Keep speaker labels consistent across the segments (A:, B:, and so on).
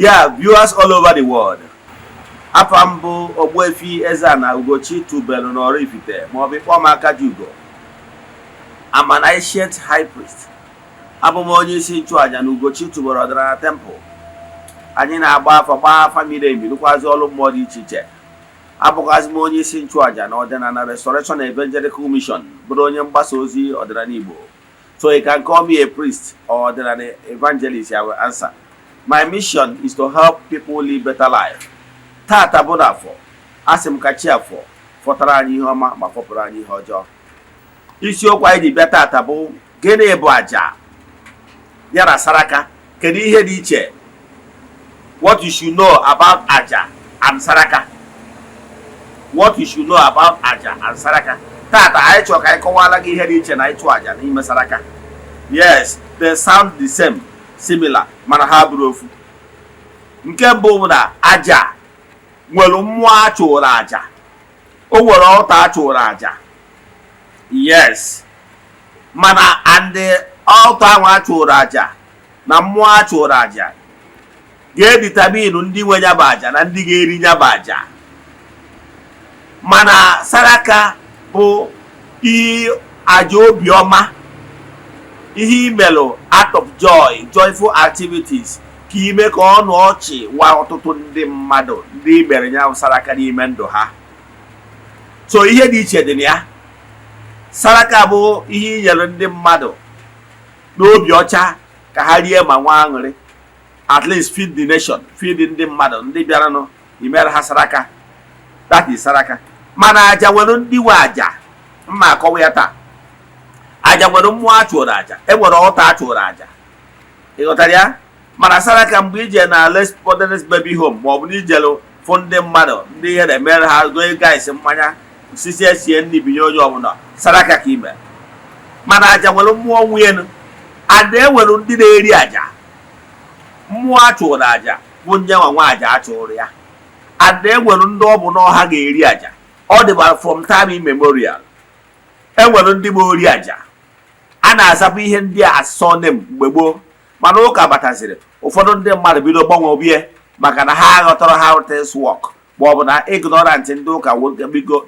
A: Yeah, viewers all over the world. Apambo Ogwefi Eze-Ana Ugochi Tubelu Norifite, Mobikwa Makajugo. I'm an ancient high priest. Abumonyi Sinchuaja Ugochi Tubelu Temple. Anina Abafa family Milukwazi Olumodi Chiche. Abukazmonyi Sinchuaja, Northern Restoration Evangelical Mission, Bronyam Basozi or Dranibo. So you can call me a priest or an evangelist, I will answer. My mission is to help people live better life. Tata boda for, asim kachia for tarani homa, ma for parani hojo. Is your quite the better tabo, gene boaja. Yara Saraka, can you hear the what you should know about Aja and Saraka? What you should know about Aja and Saraka? Tata, I talk, I call Walagi Hedich and I to Aja, in Saraka. Yes, they sound the same. Similar, Manahabrofu. Nkembo na aja, mwelu mwa chora aja. Owere alta chora aja. Yes. Mana ande alta nwa chora aja. Na mwa chora aja. Ge-determine ndi nwe nyaba aja na ndi ga-eri nyaba aja. Mana Saraka bụ ihe aja obiọma. Ihe imelo out of joy, joyful activities ka ime ka ọnụ ọchị wa ọtụtụ ndị mmadụ ndị mere nya Saraka n'ime ndụ ha. So ihe dị iche dị na ya. Saraka bụ ihe inyere ndị mmadụ n'obi ọcha ka ha rie ma nwa aṅụrị. At least feed the nation, feed ndị mmadụ ndị bịara nụ imere ha Saraka. That is Saraka. Mana aja nwere ndị nwe aja mma akọwa ya taa. Aja nwere mmụọ achụrụ aja, enwere ọta achụrụ aja. Ịghọtara ya? Mana Saraka mgbe ije na Les Podernes Baby Home ma ọ bụ na ijelu fụ ndị mmadụ ndị ihe na-emere ha goe guys mmanya sisi esie ndị binye onye ọbụla Saraka ka ime. Mana aja nwere mmụọ nwunye ada enwere ndị na-eri aja. Mmụọ achụrụ aja bụ nye nwa aja achụrụ ya. Ada enwere ndị ọ bụ na ọha ga-eri aja. Ọ dịbara from time immemorial. Enwere ndị bụ ori aja. A na-azapụ ihe ndị a asọ nem mgbe gboo mana ụka bataziri ụfọdụ ndị mmadụ bido gbanwe obie maka na ha aghọtara how things work ma ọ bụ na ignorant ndị ụka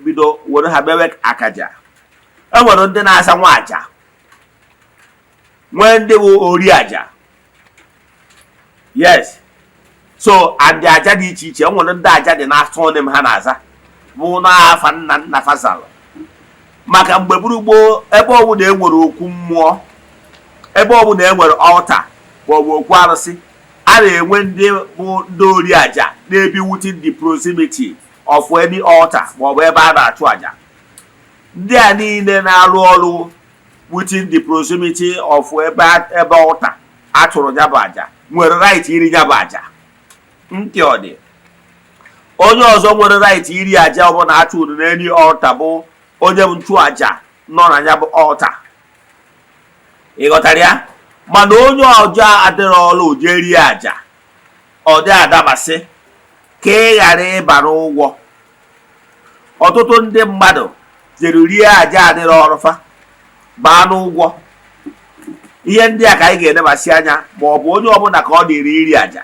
A: bido were ha mewe akaja. Enwere ndị na-asa nwa aja nwee ndị bụ ori aja. Yes, so and aja dị iche iche. Enwere ndị aja dị na-asọ nem ha na-aza bụ n'afa nna nna fazalụ. Maka mgbe gburugburu ebe ọbụla enwere okwu mmụọ, ebe ọbụla enwere altar ma ọ bụ okwu arụsị, a na-enwe ndị bụ ndị ori aja na-ebi within the proximity of any altar ma ọ bụ ebe a na-achụ aja. Ndị a niile na-arụ ọrụ within the proximity of ebe altar a chụrụ nyabụ aja nwere right iri nyabụ aja. Ntị ọ dị. Onye ọzọ nwere right iri aja ọbụla a chụrụ n'any altar bụ onye nchụaja nọ na ya bụ altar. Ịghọtara ya? Mana onye ọjọọ adịrọ ọrụ ụdị eri aja ọ dị adabasị ka ị ghara ịba n'ụgwọ. Ọtụtụ ndị mmadụ jere rie aja adịrọ ọrụfa baa n'ụgwọ. Ihe ndị a ka anyị ga-edebasị anya ma ọ bụ onye ọbụla ka ọ dịrị iri aja.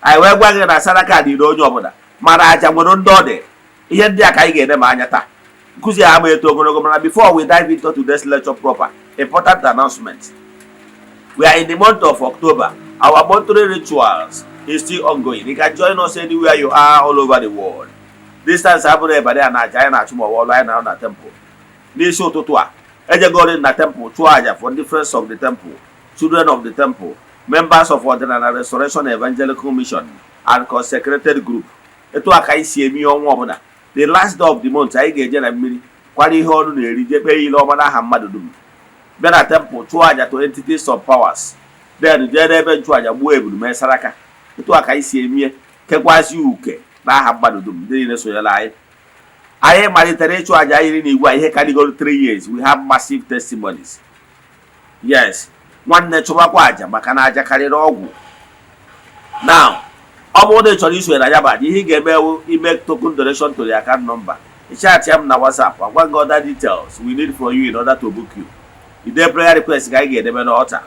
A: Anyị wee gwa gị na Saraka dịrị onye ọbụla mana aja nwere ndị ọ dị. Ihe ndị a ka anyị ga-edeba anya taa. Kuzi ama eto ogologo mana before we dive into today's lecture proper, important announcement. We are in the month of October. Our monthly rituals is still ongoing. You can join us anywhere you are all over the world. This time happening everybody and Nigeria na chumo wall line around the temple. This show to tour. Eje go in the temple, chuaja for difference of the temple, children of the temple, members of Ordinary Restoration Evangelical Mission and consecrated group. Eto akai siemi onwo ọbụla. The last day of the month, I get a million. Quite a whole day, they pay Lomana Hamadum. Then a temple, charge to entities of powers. Then the event charge a wave with Saraka. To a Kaisi me, Kekwas UK, Nahamadum, didn't so lie. I am a literary charge. I didn't know I can go 3 years. We have massive testimonies. Yes, one natural quaja, Makanaja Karirogu. Now, all the tradition in Ayaba, he gave me token donation to the account number. Chat him na WhatsApp. And what other details we need from you in order to book you. If they prayer request, I get them an altar.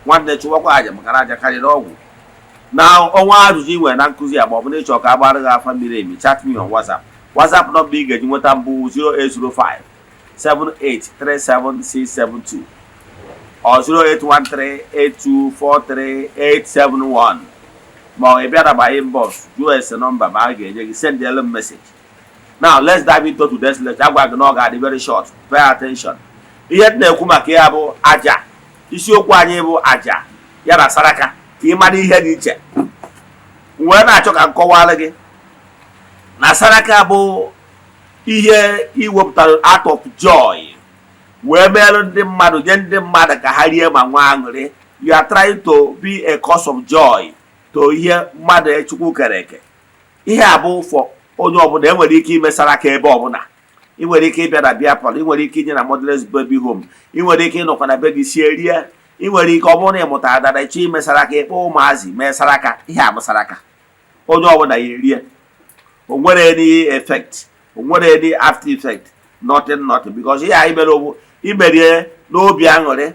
A: One day to walk, Makanaja carried all. Now, on one to when Uncle Abomination or Kabara family, chat me on WhatsApp. WhatsApp not big at Motambu 0805 7837672 or 0813-8243-871. But if you are by inbox, US number, you send the message. Now, let's dive into today's lecture. I'm going to very short. Pay attention. Yet, the Kumakiabo Aja. Issue Kwanyebo Aja. Yara Saraka. Kimadi Hediche. When I talk and call again, Nasaraka bo ihe iwepụtara out of joy. Where melon the madu, then the mother Kaharia Mangre. You are trying to be a cause of joy to hear mother Chukukereke. Ihe abụ for onye ọbụla enwere ike ime Saraka ebe ọbụla. Ị nwere ike ịbịa na bịa palọ, ị nwere ike inye na motherless baby home, ị nwere ike ịnọkwa na be gị sie rie, ị nwere ike ọ bụrụ na ịmụtara dada ịchọ ime Saraka ịkpọ ụmụazị mee Saraka. Ihe abụ Saraka. Onye ọbụla ya erie. O nwere any effect, o nwere any after effect, nothing because ihe a imerie n'obi aṅụrị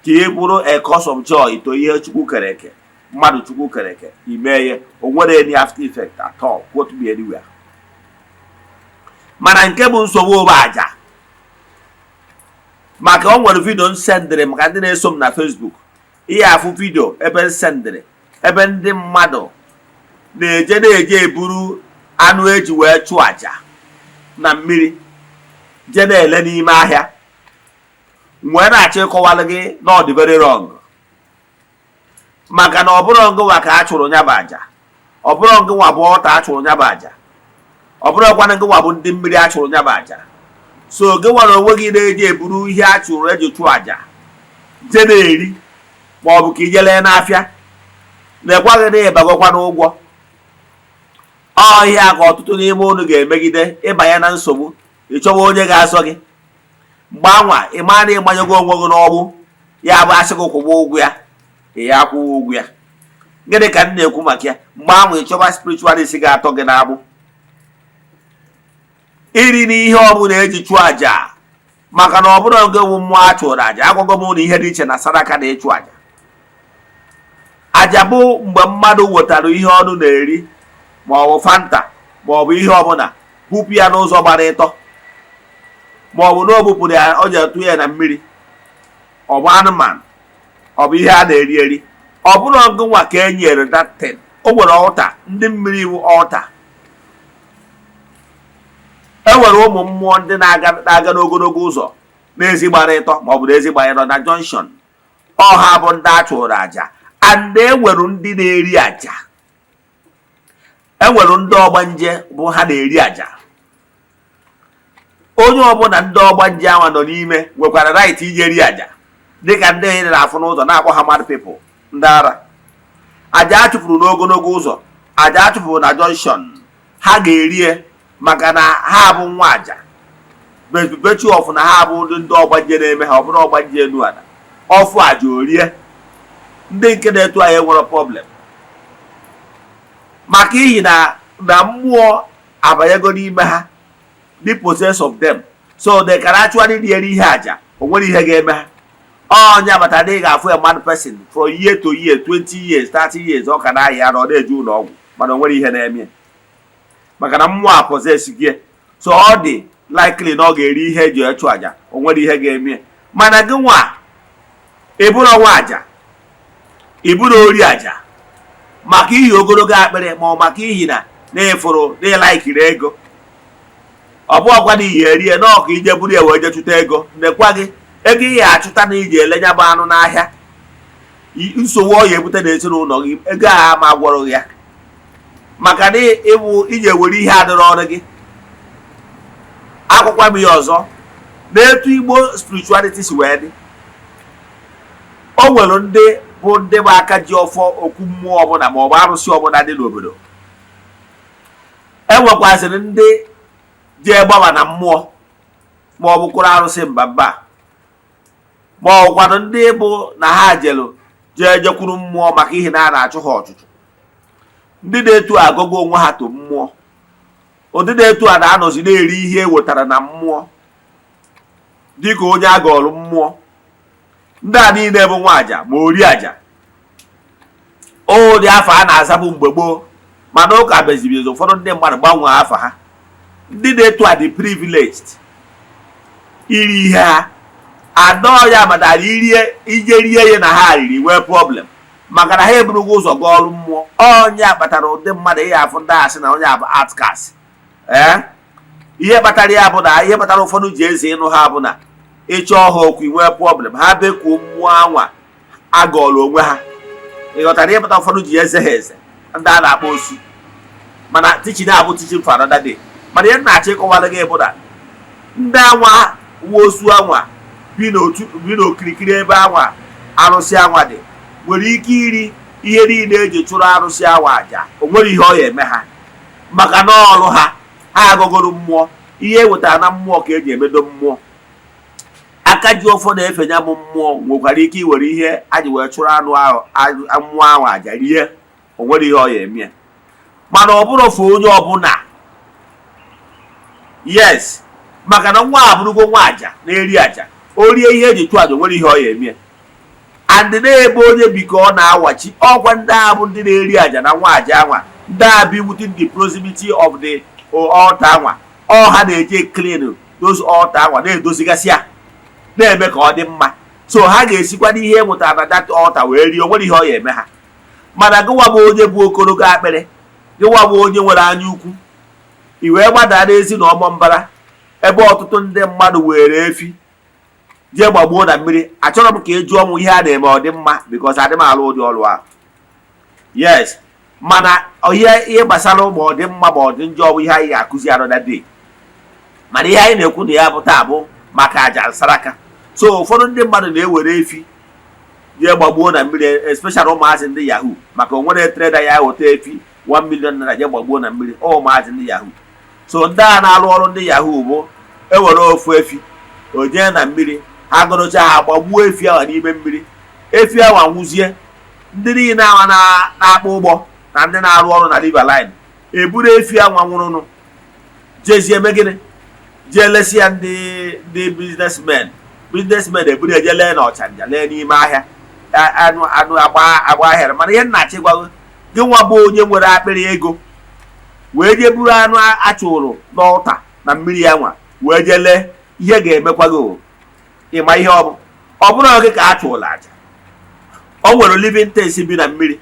A: ka ị bụrụ a cause of joy to ihe Chukwu kere eke, mmadụ Chukwu kere eke, ime ya o nwere any after effect at all, go to be anywhere. Mana nke bụ nsogbu bụ aja. Maka o nwere video nsendere maka ndị na-eso m na Facebook. Ihe afụ video ebe nsendere ebe ndị mmadụ na-eje eburu anụ eji wee chụọ aja na mmiri je na-ele n'ime ahịa. Mgbe na-achọ ịkọwalụ gị na ọ dị very wrong. Maka na ọ bụrụ ngụwa ka a chụrụ nya bụ aja, ọ bụrụ ngụwa bụ ọta a chụrụ nya bụ aja, ọ bụrụ ọkwa ngụwa bụ ndị mmiri a chụrụ nya bụ aja. So gị nwere onwe gị na-eji eburu ihe a chụrụ eji chụọ aja je na-eri, ma ọ bụ ka ijele n'afịa na-ekwaghị na ịbagokwa n'ụgwọ. Ọ ihe a ka ọtụtụ n'ime unu ga-emegide ịbanye na nsogbu, ịchọwa onye ga-asọ gị. Mgbe anwa ị maa na ịgbanyego onwe gị n'ọgbụ, ya bụ asị gị kwụgwọ ụgwọ ya, ya akwụghị ụgwọ ya. Gịnị ka m na-ekwu maka ya? Mgbe anwa ịchọba spiritualist ga-atọ gị n'agbụ. Iri n'ihe ọbụla eji chụọ aja, maka na ọ bụrụ oge bụ mmụọ a chụrụ aja. Agwago m na ihe dị iche na Saraka na ịchụ aja. Aja bụ mgbe mmadụ wetara ihe ọnụ na-eri, ma ọ bụ Fanta, ma ọ bụ ihe ọbụla, bupụ ya n'ụzọ gbara ịtọ, ma ọ bụ na o bupụrụ ya o ji atụ ya na mmiri, ọ bụ anụmanụ, ọ bụ ihe a na-eri eri. Ọ bụrụ ọgụ nwa ka e nyere datin. O nwere ọta, ndị mmiri iwu ọta. E nwere ụmụ mmụọ ndị na-aga n'ogologo ụzọ n'ezi gbara ịtọ, ma ọ bụ n'ezi gbara ịtọ na junction. Ọha bụ ndị a chụrụ aja. And e nwere ndị na-eri aja. E nwere ndị ọgbanje bụ ha na-eri aja. Onye ọbụla ndị ọgbanje ahụ nọ n'ime nwekwara right ije eri aja, dịka ndị enyi na-afụ n'ụzọ na-akpọ ha mad people, ndị ara. Aja a chụpụrụ n'ogologo ụzọ, aja a chụpụrụ na junction, ha ga-erie maka na ha bụ nwa aja. Betu ọfụ na ha bụ ndị ọgbanje na-eme ha, ọ bụrụ ọgbanje enu ala. Ọfụ aja orie. Ndị nke na-etu anyị nwere problem. Maka ihi na mmụọ abanyego n'ime ha, the possess of them, so they can actually eri ihe aja. O nwere ihe ga-eme ha. Onye abata dị ga-afụ a mad person from year to year, 20 years, 30 years, ọ ka na-ahịa na ọ na-eje ụlọ ọgwụ, mana o nwere ihe na-eme maka na mmụọ a possess gị. So ọ dị likely na ọ ga-eri ihe eji echụ aja, o nwere ihe ga-eme. Mana gị nwa eburu ọnwa aja, iburu ori aja maka ihi ogologo akpịrị, ma ọ maka ihi na na-efuru na-laikiri ego. Ọ bụ ọgwa na iyi erie na ọka ije buru ya wee je chụta ego. Nekwa gị ego ihe achụta na iji elenya bụ anụ n'ahịa, nsogbu ọ ya ebute n'ezinụlọ gị, ego a ma gwọrọ ya maka na ịwụ iji ewere ihe adịrọ ọrụ gị. Akwụkwa m ihe ọzọ na-etu Igbo spirituality si wee dị. O nwere ndị bụ ndị bụ aka ji ọfọ okwu mmụọ ọbụla ma ọ bụ arụsị ọbụla dị n'obodo. E nwekwazịrị ndị ji egbawa na mmụọ ma ọ bụkwara arụsị mbamba, ma ọ bụkwanụ ndị bụ na ha jee jekwuru mmụọ maka ihe na a na-achụ ha ọchụchụ. Ndị na-etu agụgụ onwe ha to mmụọ. Ụdị na-etu a na-anọzi na-eri ihe e wetara na mmụọ dịka onye agọọlụ mmụọ. Ndị a niile bụ nwa aja ma ori aja. ụdị afọ a na-azabụ mgbe gboo mana ụka bezibi ezo ụfọdụ ndị mmadụ gbanwee afọ ha ndị na-etu a dị privileged iri ihe ha anọ ya matara ije rie ya na ha riri nwee problem maka na ha eburugo ụzọ gaa ọrụ mmụọ onye kpatara ụdị mmadụ ihe afụ ndị asị na onye abụ outcast ihe kpatara ya bụ na ihe kpatara ụfọdụ ji eze ịnụ ha bụ na ịchọ ha okwu nwee problem ha bekuo mmụọ anwa agọọlụ onwe ha ịghọtara ihe kpatara ụfọdụ ji eze ha eze ndị a na-akpọ osu mana tichin abụ tichin for another day mana ihe na-achọ ịkọwara gị bụ na ndị anwa uwe osu anwa bi n'okirikiri ebe anwa arụsị anwa dị nwere ike iri ihe niile eji chụrụ arụsị anwa aja o nwere ihe ọ ya eme ha maka na ọrụ ha agụgoro mmụọ ihe ewetara na mmụọ ka eji emedo mmụọ aka ji ọfọ na-efe nya bụ mmụọ nwekwara ike iwere ihe aji wee chụrụ mmụọ ahụ aja rie o nwere ihe ọ ya eme mana ọ bụrụ ofe onye ọbụla yes maka na nwa abụrụgo nwa aja na-eri aja o rie ihe eji chụọ aja nwere ihe ọ ya eme and na-ebe onye bi ka ọ na-awachi ọkwa ndị a bụ ndị na-eri aja na nwa aja anwa ndị a bi within the proximity of the altar anwa ọ ha na-eje clean those altar anwa na-edozigasị ya na-eme ka ọ dị mma so ha ga-esikwa n'ihe mụtara na that altar wee rie o nwere ihe ọ ya eme ha mana gịwa bụ onye bụ okorogo akpịrị gịwa bụ onye nwere anya ukwu i wee gbadaa n'ezi na ọmọ mbara ebe ọtụtụ ndị mmadụ were efi jee gbagbuo na mmiri achọrọ m ka ị jụọ m ihe a na-eme ọ dị mma because adị m alụ ụdị ọrụ ahụ yes mana ihe gbasara ma ọ dị mma ma ọ dị njọ bụ ihe anyị ga-akụzi another day mana ihe anyị na-ekwu na ya bụ taa bụ maka aja Saraka so ụfọdụ ndị mmadụ na-ewere efi jee gbagbuo na mmiri especially ụmụazị ndị yahoo maka onwere trader ya weta efi 1 million naira jee gbagbuo na mmiri ụmụazị ndị yahoo so ndị a na-alụ ọrụ ndị yahoo bụ ewere ofu efi o jee na mmiri ha gụrụcha ha gbagbuo efi ahụ n'ime mmiri efi ahụ anwụzie ndị niile ahụ na-akpọ ụgbọ na ndị na-arụ ọrụ na river line eburu efi ahụ nwụrụnụ jezie megịnị jee lesi ya ndị businessmen eburu eje lee na ọchanja lee n'ime ahịa anụ agba ahịa mana ihe nna-achị gwago gị nwa bụ onye nwere akpịrị ego wee jee buru anụ achụrụ n'ọta na mmiri ya nwa wee jee lee ihe ga-emekwa gị ịma ihe ọ bụrụ gị ka a chụrụla aja o nwere living things bi na mmiri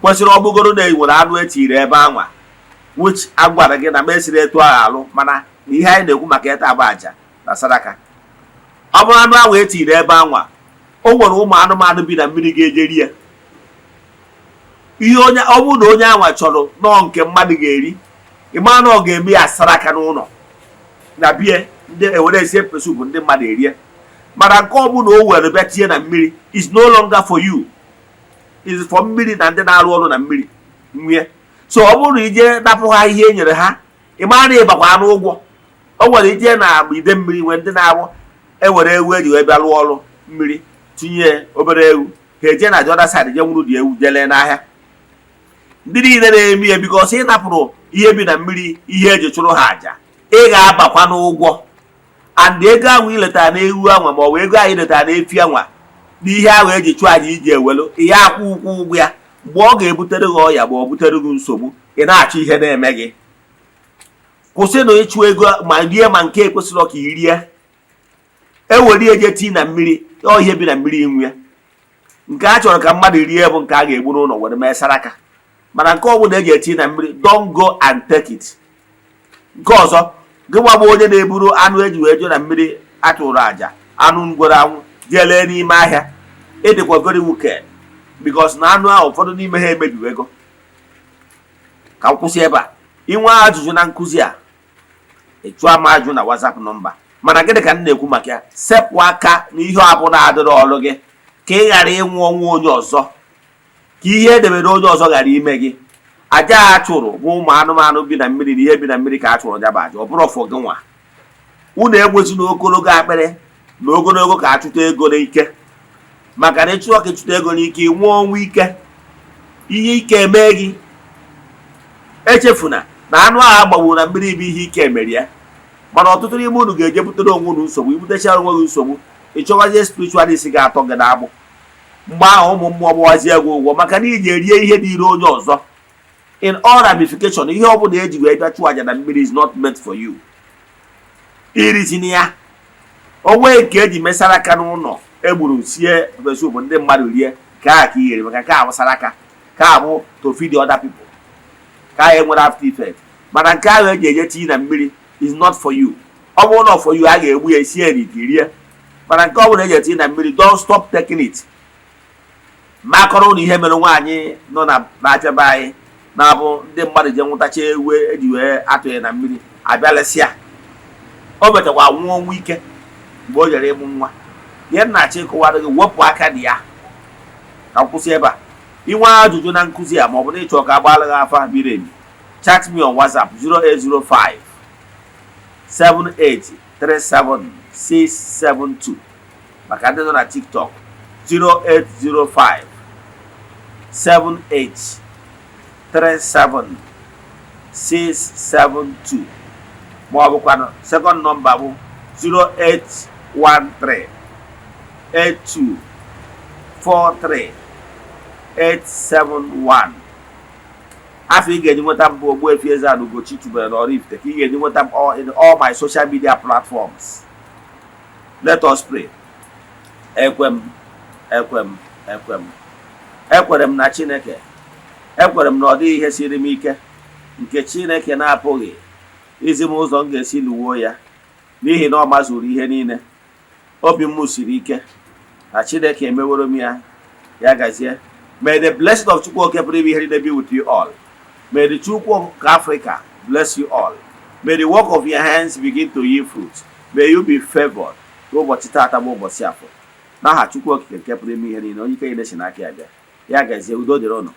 A: kwesịrị ọbụgoro na enwere anụ etiri ebe anwa which agwara gị na m esiri etu ahụ alụ mana na ihe anyị na-ekwu maka ịta agba aja na Saraka ọ bụrụ anụ ahụ etiri ebe anwa o nwere ụmụ anụmanụ bi na mmiri ga-eje rie ihe ọ bụrụ na onye anwa chọrọ nọọ nke mmadụ ga-eri ịma na ọ ga-eme ya Saraka n'ụlọ na bie ndị ewere esi epesu bụ ndị mmadụ erie mana nke ọ bụla o were bịa tinye na mmiri is no longer for you is for mmiri na ndị na-arụ ọrụ na mmiri nwunye so ọ bụrụ na ije napụ ha ihe e nyere ha ịma na ịbakwa anụ ụgwọ o nwere ije na ide mmiri nwee ndị na-abụ ewere ewu eji wee bịa lụọ ọrụ mmiri tinye obere ewu ha eje na the other side je nwuru dị ewu jelee n'ahịa ndị niile na-eme ya bikos ị napụrụ ihe bi na mmiri ihe eji chụrụ ha aja ị ga-abakwa n'ụgwọ and ego ahụ iletara na ewu anwa ma ọ bụ ego ahụ iletara na efi anwa n'ihe ahụ eji chụọ aja iji ewelu ihe akwụ ụgwọ ya mgbe ọ ga-ebutere gị ọya ma ọ butere gị nsogbu ị na-achọ ihe na-eme gị kwụsị na ịchụ ego ma rie ma nke ekwesịrị ka i rie ewere eje tii na mmiri ọ ihe bi na mmiri inwu ya nke a chọrọ ka mmadụ rie bụ nke a ga-egbu n'ụlọ were mee Saraka mana nke ọ bụla eji eti na mmiri don't go and take it nke ọzọ gị nwa bụ onye na-eburu anụ eji wee jụ na mmiri atụrụ aja anụ ngwere anwụ jee lee n'ime ahịa ịdịkwa very wicked because na anụ ahụ ụfọdụ n'ime ha emebiwe ego ka m kwụsị ebe a inwe ajụjụ na nkụzi a ịchụọ m ajụ na WhatsApp nọmba mana gịnị ka m na-ekwu maka ya sepụ aka na ihe ọbụla adịrị ọrụ gị ka ị ghara ịnwụ ọnwụ onye ọzọ ka ihe edebere onye ọzọ ghara ime gị aja a chụrụ bụ ụmụ anụmanụ bi na mmiri na ihe bi na mmiri ka a chụrụ jaba aja ọ bụrụ ọfọ gị nwa unu egwezi na ogologo akpịrị na ogologo ka achụta ego n'ike maka na ịchụọ ka ịchụta ego n'ike nwee ọnwụ ike ihe ike eme gị echefuna na anụ ahụ agbagburu na mmiri bụ ihe ike emere ya mana ọtụtụ n'ime unu ga-eje butere onwe unu nsogbu ibutechara onwe gị nsogbu ịchọwazie spiritualist ga-atọ gị n'agbụ mgbe ahụ ụmụ mmụọ gbawazie gị ụgwọ maka na iji erie ihe dịrị onye ọzọ. In all ramification, ihe ọ bụla eji wee bịa chụọ aja na mmiri is not meant for you. Irizini ya onwe nke eji mesara aka n'ụlọ egburu sie besụpụ ndị mmadụ rie ka i yere maka ka abụsara aka ka abụ to feed the other people ka nwere after effect, mana nke ahụ eji eje tinye na mmiri is not for you. Ọ bụrụ na for you a ga-egbu ya sie n'ite rie, mana nke ọ bụla eji etinye na mmiri don't stop taking it. Makọrọ na ihe mere nwaanyị nọ na-achebe anyị na-abụ ndị mmadụ je nwụtacha ewu eji wee atụnye na mmiri abịalesịa o metakwa nwụọ ọnwụ ike mgbe o jere ịmụ nwa. Ihe nna-achọ ịkọwara gị wepụ aka dị ya ka nkwụsị ebe a. Inwe ajụjụ na nkụzi a maọbụ na ịchọ ka agbaala gị afa biri emi, chat me on WhatsApp 0805 7837672. maka ndị nọ na TikTok 0805 7837672 ma ọ bụkwa second nọmba bụ 0813 8243 871. afọ ị ga-eji nweta m bụ Ogbuefi Eze-Ana Ugochi tubelu na Oraifite ka ị ga-eji nweta m in all my social media platforms. Let us pray. Ekwere m na Chineke, ekwere m na ọ dịghị ihe siri m ike nke Chineke na-apụghị izi m ụzọ m ga-esi luwo ya, n'ihi na ọ mazuru ihe niile. Obi m siri ike na Chineke emeworo m ya. Ya gazie. May the blessing of Chukwu Oke pụrụ ime ihe niile be with you all. May the Chukwu of Africa bless you all. May the work of your hands begin to yield fruit. May you be favored. Ụbọchị taata bụ ụbọchị afọ. N'aha Chukwu Okike nke pụrụ ime ihe niile, onye ike niile si n'aka ya bịa. Ya gazie. Udo dịrị unu.